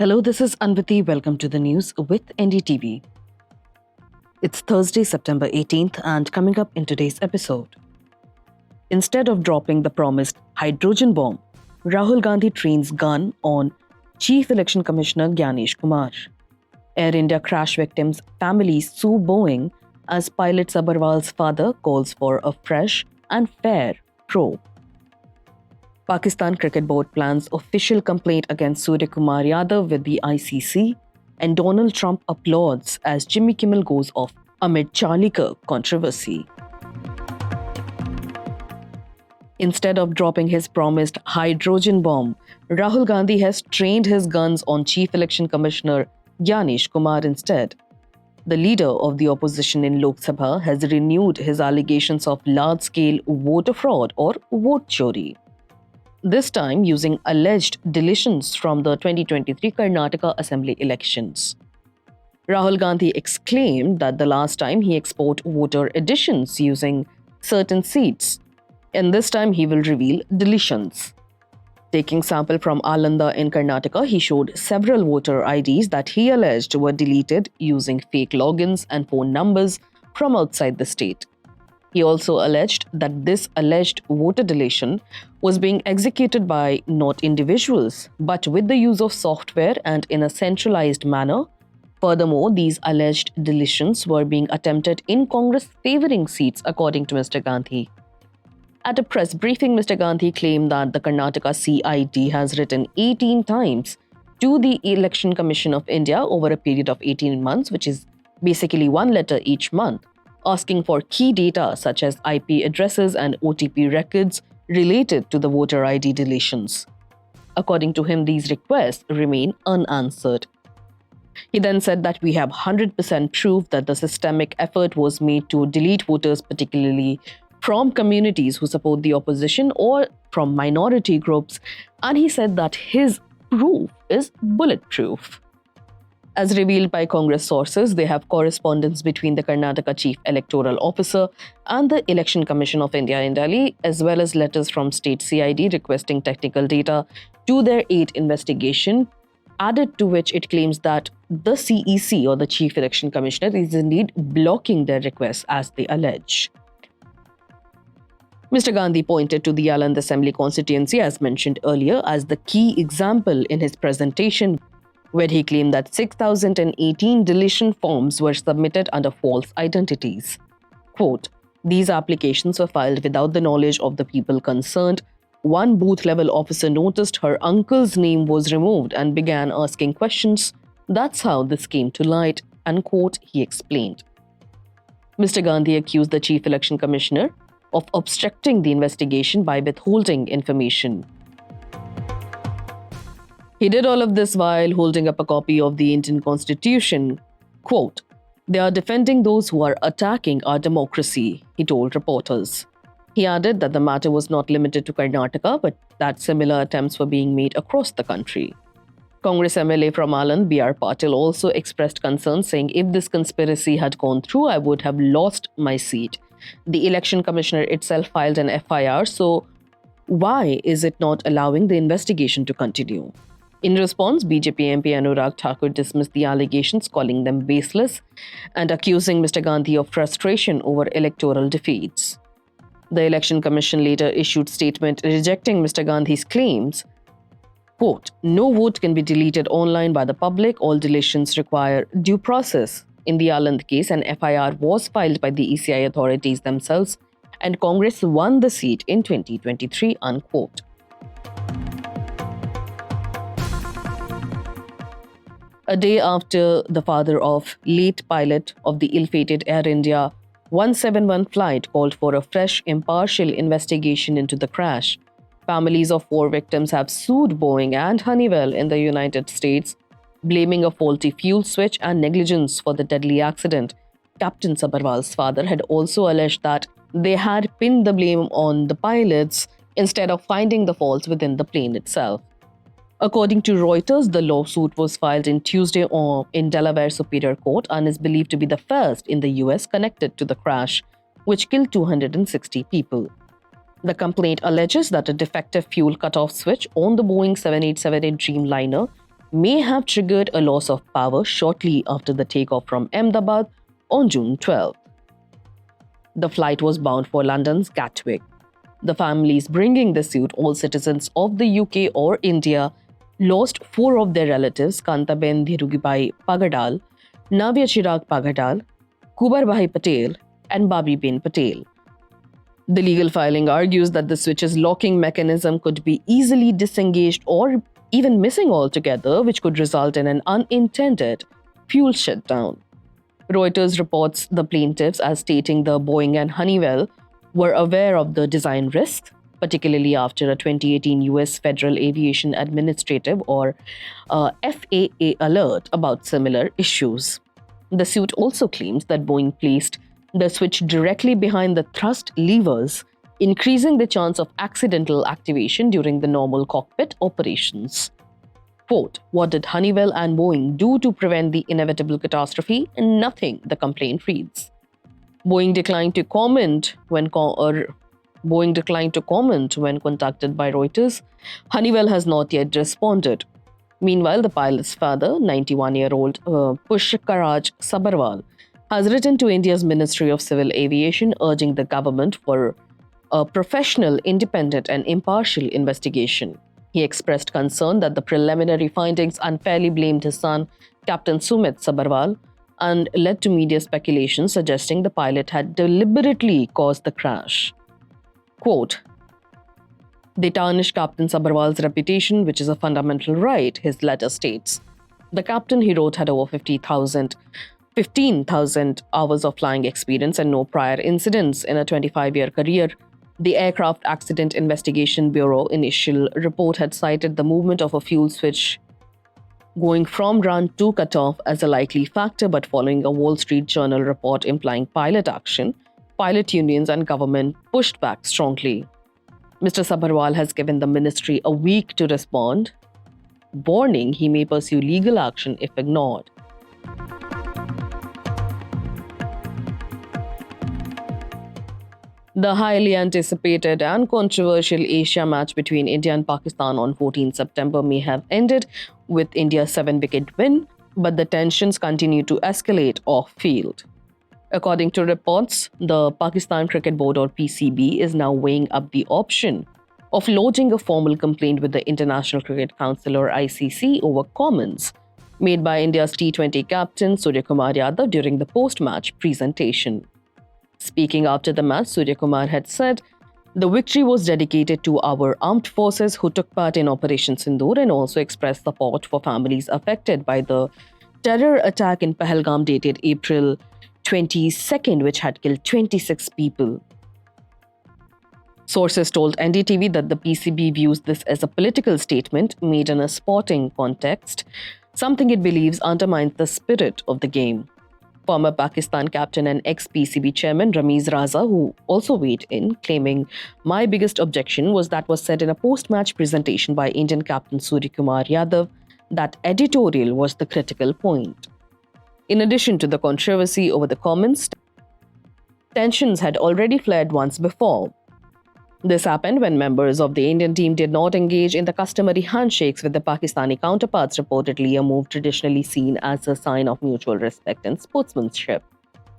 Hello, this is Anvati. Welcome to the news with NDTV. It's Thursday, September 18th, and coming up in today's episode. Instead of dropping the promised hydrogen bomb, Rahul Gandhi trains gun on Chief Election Commissioner Gyanesh Kumar. Air India crash victims' families sue Boeing as Pilot Sabharwal's father calls for a fresh and fair probe. Pakistan Cricket Board plans official complaint against Suryakumar Yadav with the ICC, and Donald Trump applauds as Jimmy Kimmel goes off amid Charlie Kirk controversy. Instead of dropping his promised hydrogen bomb, Rahul Gandhi has trained his guns on Chief Election Commissioner Gyanesh Kumar instead. The leader of the opposition in Lok Sabha has renewed his allegations of large-scale voter fraud or vote chori. This time using alleged deletions from the 2023 Karnataka Assembly elections. Rahul Gandhi exclaimed that the last time he exposed voter additions using certain seats, and this time he will reveal deletions. Taking sample from Alanda in Karnataka, he showed several voter IDs that he alleged were deleted using fake logins and phone numbers from outside the state. He also alleged that this alleged voter deletion was being executed by not individuals, but with the use of software and in a centralized manner. Furthermore, these alleged deletions were being attempted in Congress favoring seats, according to Mr. Gandhi. At a press briefing, Mr. Gandhi claimed that the Karnataka CID has written 18 times to the Election Commission of India over a period of 18 months, which is basically one letter each month, asking for key data such as IP addresses and OTP records related to the voter ID deletions. According to him, these requests remain unanswered. He then said that we have 100% proof that the systemic effort was made to delete voters, particularly from communities who support the opposition or from minority groups, and he said that his proof is bulletproof. As revealed by Congress sources, they have correspondence between the Karnataka Chief Electoral Officer and the Election Commission of India in Delhi, as well as letters from state CID requesting technical data to their aid investigation, added to which it claims that the CEC or the Chief Election Commissioner is indeed blocking their requests as they allege. Mr. Gandhi pointed to the Alanda Assembly constituency, as mentioned earlier, as the key example in his presentation, where he claimed that 6,018 deletion forms were submitted under false identities. Quote, "These applications were filed without the knowledge of the people concerned. One booth-level officer noticed her uncle's name was removed and began asking questions. That's how this came to light," unquote, he explained. Mr. Gandhi accused the Chief Election Commissioner of obstructing the investigation by withholding information. He did all of this while holding up a copy of the Indian Constitution. Quote, "They are defending those who are attacking our democracy," he told reporters. He added that the matter was not limited to Karnataka, but that similar attempts were being made across the country. Congress MLA from Aland, B.R. Patil, also expressed concern, saying, "If this conspiracy had gone through, I would have lost my seat. The election commissioner itself filed an FIR, so why is it not allowing the investigation to continue?" In response, BJP MP Anurag Thakur dismissed the allegations, calling them baseless and accusing Mr. Gandhi of frustration over electoral defeats. The Election Commission later issued a statement rejecting Mr. Gandhi's claims. Quote, "No vote can be deleted online by the public. All deletions require due process." In the Aland case, an FIR was filed by the ECI authorities themselves, and Congress won the seat in 2023, unquote. A day after the father of late pilot of the ill-fated Air India 171 flight called for a fresh, impartial investigation into the crash, families of 4 victims have sued Boeing and Honeywell in the United States, blaming a faulty fuel switch and negligence for the deadly accident. Captain Sabharwal's father had also alleged that they had pinned the blame on the pilots instead of finding the faults within the plane itself. According to Reuters, the lawsuit was filed in Tuesday in Delaware Superior Court and is believed to be the first in the US connected to the crash, which killed 260 people. The complaint alleges that a defective fuel cutoff switch on the Boeing 7878 Dreamliner may have triggered a loss of power shortly after the takeoff from Ahmedabad on June 12. The flight was bound for London's Gatwick. The families bringing the suit, all citizens of the UK or India, lost 4 of their relatives: Kantaben Dhirugibai Pagadal, Navya Chirag Pagadal, Kubarbhai Patel, and Babibin Patel. The legal filing argues that the switch's locking mechanism could be easily disengaged or even missing altogether, which could result in an unintended fuel shutdown. Reuters reports the plaintiffs as stating the Boeing and Honeywell were aware of the design risks, particularly after a 2018 US Federal Aviation Administrative or FAA alert about similar issues. The suit also claims that Boeing placed the switch directly behind the thrust levers, increasing the chance of accidental activation during the normal cockpit operations. Quote, "What did Honeywell and Boeing do to prevent the inevitable catastrophe? Nothing," the complaint reads. Boeing declined to comment when contacted by Reuters. Honeywell has not yet responded. Meanwhile, the pilot's father, 91-year-old Puskaraj Sabharwal, has written to India's Ministry of Civil Aviation urging the government for a professional, independent and impartial investigation. He expressed concern that the preliminary findings unfairly blamed his son, Captain Sumit Sabharwal, and led to media speculation suggesting the pilot had deliberately caused the crash. Quote, "They tarnish Captain Sabharwal's reputation, which is a fundamental right," his letter states. The captain, he wrote, had over 15,000 hours of flying experience and no prior incidents in a 25-year career. The Aircraft Accident Investigation Bureau initial report had cited the movement of a fuel switch going from run to cutoff as a likely factor, but following a Wall Street Journal report implying pilot action, pilot unions and government pushed back strongly. Mr. Sabharwal has given the ministry a week to respond, warning he may pursue legal action if ignored. The highly anticipated and controversial Asia match between India and Pakistan on 14 September may have ended with India's 7-wicket win, but the tensions continue to escalate off-field. According to reports, the Pakistan Cricket Board or PCB is now weighing up the option of lodging a formal complaint with the International Cricket Council or ICC over comments made by India's T20 captain Suryakumar Yadav during the post-match presentation. Speaking after the match, Suryakumar had said, "The victory was dedicated to our armed forces who took part in Operation Sindoor," and also expressed support for families affected by the terror attack in Pahalgam dated April 22nd, which had killed 26 people. Sources told NDTV that the PCB views this as a political statement made in a sporting context, something it believes undermines the spirit of the game. Former Pakistan captain and ex-PCB chairman Ramiz Raza, who also weighed in, claiming, "My biggest objection was that was said in a post-match presentation by Indian captain Suryakumar Yadav. That editorial was the critical point." In addition to the controversy over the comments, tensions had already flared once before. This happened when members of the Indian team did not engage in the customary handshakes with the Pakistani counterparts, reportedly a move traditionally seen as a sign of mutual respect and sportsmanship.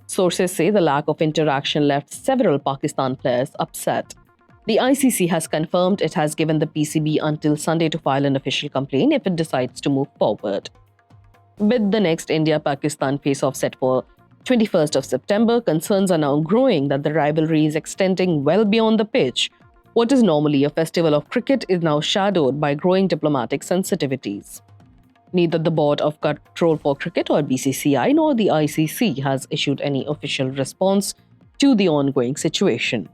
Sources say the lack of interaction left several Pakistan players upset. The ICC has confirmed it has given the PCB until Sunday to file an official complaint if it decides to move forward. With the next India-Pakistan face-off set for 21st of September, concerns are now growing that the rivalry is extending well beyond the pitch. What is normally a festival of cricket is now shadowed by growing diplomatic sensitivities. Neither the Board of Control for Cricket or BCCI nor the ICC has issued any official response to the ongoing situation.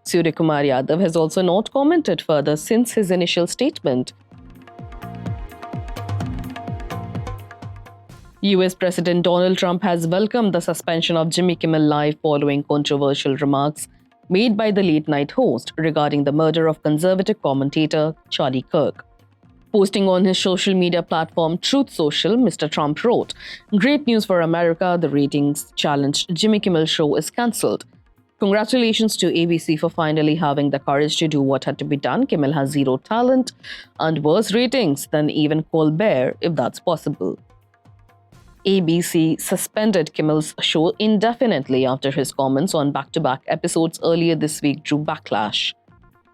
Suryakumar Yadav has also not commented further since his initial statement. US President Donald Trump has welcomed the suspension of Jimmy Kimmel Live following controversial remarks made by the late-night host regarding the murder of conservative commentator Charlie Kirk. Posting on his social media platform Truth Social, Mr. Trump wrote, "Great news for America, the ratings challenged Jimmy Kimmel show is cancelled. Congratulations to ABC for finally having the courage to do what had to be done. Kimmel has zero talent and worse ratings than even Colbert, if that's possible. ABC suspended Kimmel's show indefinitely after his comments on back-to-back episodes earlier this week drew backlash.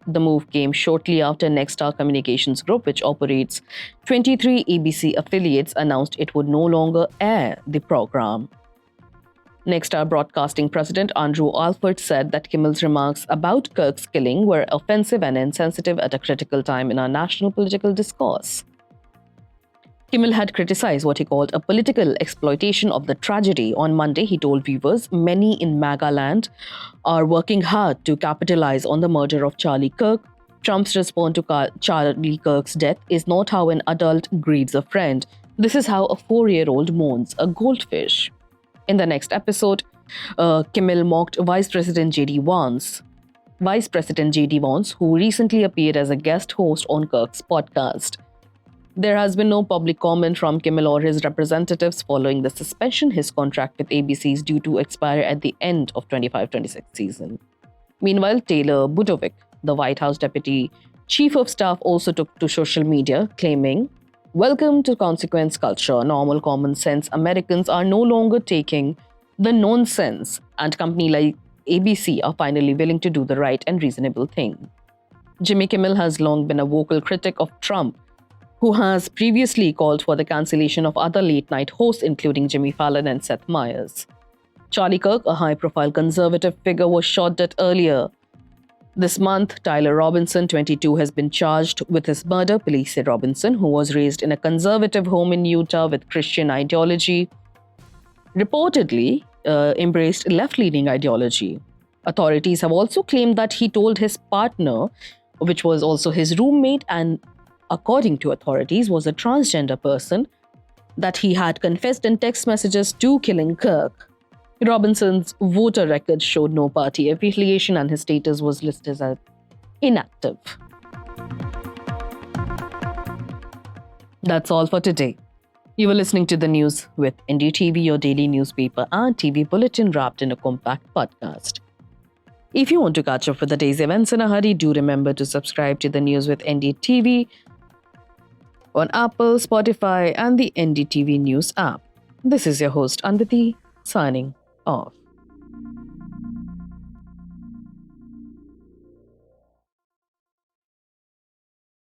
The move came shortly after Nexstar Communications Group, which operates 23 ABC affiliates, announced it would no longer air the program. Nexstar Broadcasting President Andrew Alford said that Kimmel's remarks about Kirk's killing were offensive and insensitive at a critical time in our national political discourse. Kimmel had criticized what he called a political exploitation of the tragedy. On Monday, he told viewers many in MAGA land are working hard to capitalize on the murder of Charlie Kirk. Trump's response to Charlie Kirk's death is not how an adult grieves a friend. This is how a 4-year-old mourns a goldfish. In the next episode, Kimmel mocked Vice President J.D. Vance, who recently appeared as a guest host on Kirk's podcast. There has been no public comment from Kimmel or his representatives following the suspension. His contract with ABC is due to expire at the end of 25-26 season. Meanwhile, Taylor Budovic, the White House Deputy Chief of Staff, also took to social media, claiming, "Welcome to consequence culture. Normal common sense Americans are no longer taking the nonsense, and company like ABC are finally willing to do the right and reasonable thing." Jimmy Kimmel has long been a vocal critic of Trump, who has previously called for the cancellation of other late-night hosts, including Jimmy Fallon and Seth Meyers. Charlie Kirk, a high-profile conservative figure, was shot dead earlier this month. Tyler Robinson, 22, has been charged with his murder. Police say Robinson, who was raised in a conservative home in Utah with Christian ideology, reportedly embraced left-leaning ideology. Authorities have also claimed that he told his partner, which was also his roommate and, according to authorities, was a transgender person, that he had confessed in text messages to killing Kirk. Robinson's voter record showed no party affiliation and his status was listed as inactive. That's all for today. You were listening to the news with NDTV, your daily newspaper and TV bulletin wrapped in a compact podcast. If you want to catch up with the day's events in a hurry, do remember to subscribe to the news with NDTV on Apple, Spotify, and the NDTV News app. This is your host, Anditi, signing off.